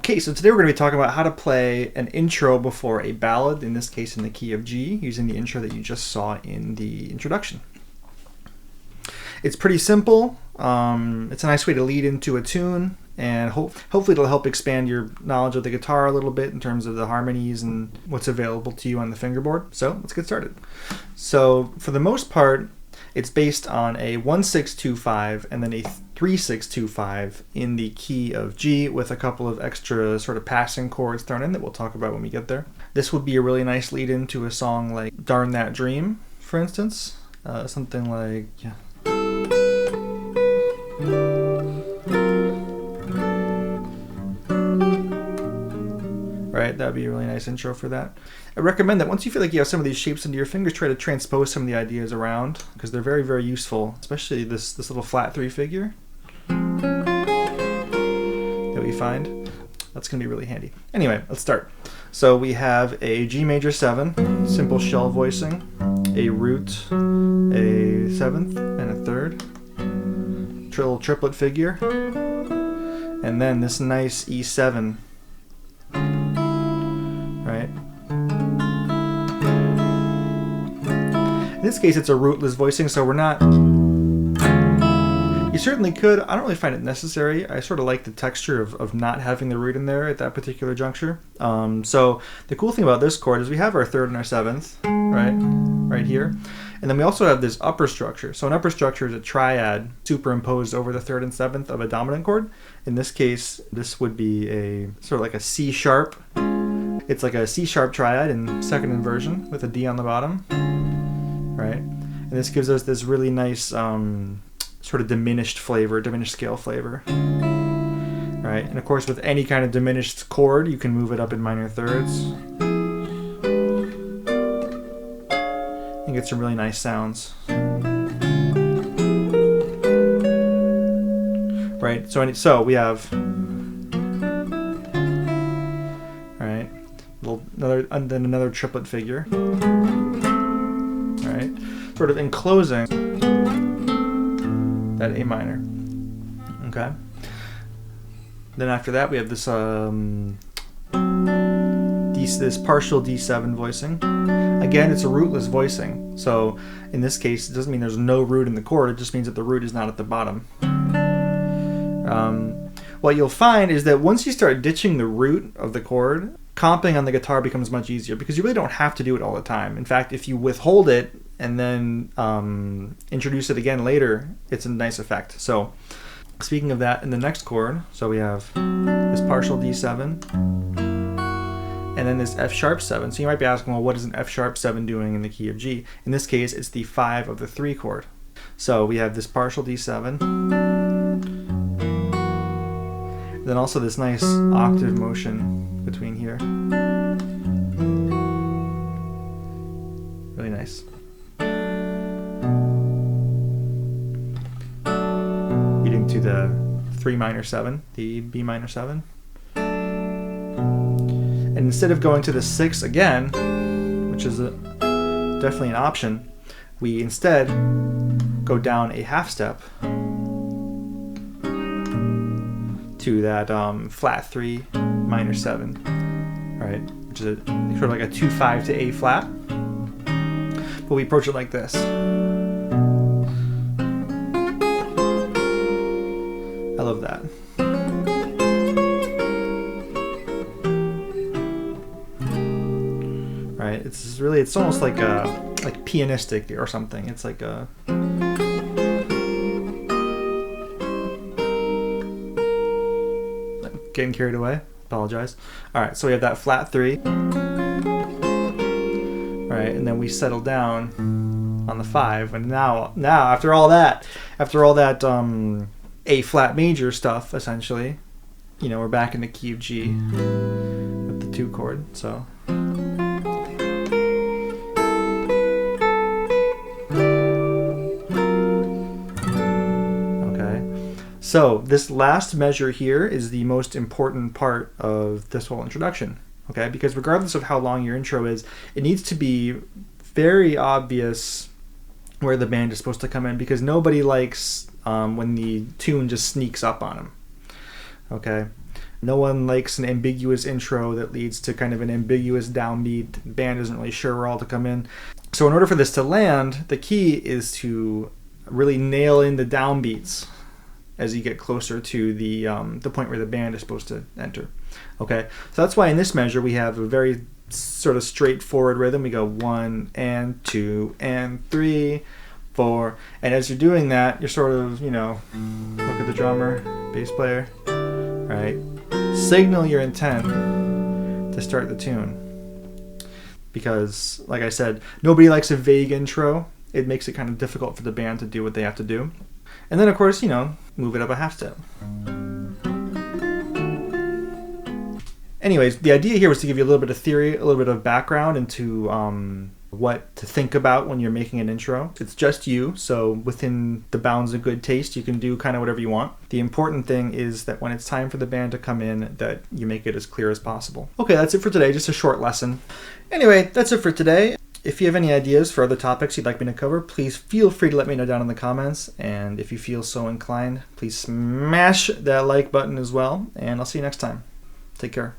Okay, so today we're going to be talking about how to play an intro before a ballad, in this case in the key of G, using the intro that you just saw in the introduction. It's pretty simple. It's a nice way to lead into a tune, and hopefully it'll help expand your knowledge of the guitar a little bit in terms of the harmonies and what's available to you on the fingerboard. So let's get started. So for the most part, it's based on a 1-6-2-5 and then a 3-6-2-5 in the key of G with a couple of extra sort of passing chords thrown in that we'll talk about when we get there. This would be a really nice lead into a song like Darn That Dream, for instance. Something like, yeah. Right, that would be a really nice intro for that. I recommend that once you feel like you have some of these shapes into your fingers, try to transpose some of the ideas around, because they're very, very useful, especially this little flat 3 figure that we find. That's going to be really handy. Anyway, let's start. So we have a G major 7, simple shell voicing, a root, a 7th, and a 3rd, little triplet figure, and then this nice E7. Right. In this case, it's a rootless voicing, so we're not. You certainly could. I don't really find it necessary. I sort of like the texture of not having the root in there at that particular juncture. So the cool thing about this chord is we have our 3rd and our 7th, right here. And then we also have this upper structure. So an upper structure is a triad superimposed over the 3rd and 7th of a dominant chord. In this case, this would be a sort of like a C sharp. It's like a C sharp triad in second inversion with a D on the bottom, right? And this gives us this really nice sort of diminished flavor, diminished scale flavor, right? And of course, with any kind of diminished chord, you can move it up in minor thirds and get some really nice sounds, right? So we have, right? Another triplet figure, right? Sort of enclosing that A minor. Okay. Then after that, we have this this partial D7 voicing. Again, it's a rootless voicing. So in this case, it doesn't mean there's no root in the chord. It just means that the root is not at the bottom. What you'll find is that once you start ditching the root of the chord, comping on the guitar becomes much easier because you really don't have to do it all the time. In fact, if you withhold it and then introduce it again later, it's a nice effect. So speaking of that, in the next chord, so we have this partial D7 and then this F sharp 7. So you might be asking, well, what is an F sharp 7 doing in the key of G? In this case, it's the 5 of the 3 chord. So we have this partial D7, then also this nice octave motion between here. Really nice. Leading to the 3 minor 7, the B minor 7. And instead of going to the 6 again, which is definitely an option, we instead go down a half step to that flat 3 minor 7, right? Which is sort of like a 2-5 to A flat. But we approach it like this. I love that. Right? It's almost like pianistic or something. It's like a getting carried away. Apologize. All right, so we have that flat 3, right, and then we settle down on the 5, and now after all that A flat major stuff, essentially, you know, we're back in the key of G with the 2 chord. So. So this last measure here is the most important part of this whole introduction, okay? Because regardless of how long your intro is, it needs to be very obvious where the band is supposed to come in, because nobody likes when the tune just sneaks up on them, okay? No one likes an ambiguous intro that leads to kind of an ambiguous downbeat. The band isn't really sure where all to come in. So in order for this to land, the key is to really nail in the downbeats as you get closer to the point where the band is supposed to enter. Okay, so that's why in this measure we have a very sort of straightforward rhythm. We go 1 and 2 and 3, 4, and as you're doing that, you're sort of, you know, look at the drummer, bass player, right? Signal your intent to start the tune. Because, like I said, nobody likes a vague intro. It makes it kind of difficult for the band to do what they have to do. And then, of course, you know, move it up a half step. Anyways, the idea here was to give you a little bit of theory, a little bit of background into what to think about when you're making an intro. It's just you, so within the bounds of good taste, you can do kind of whatever you want. The important thing is that when it's time for the band to come in, that you make it as clear as possible. Okay, that's it for today, just a short lesson. Anyway, that's it for today. If you have any ideas for other topics you'd like me to cover, please feel free to let me know down in the comments. And if you feel so inclined, please smash that like button as well. And I'll see you next time. Take care.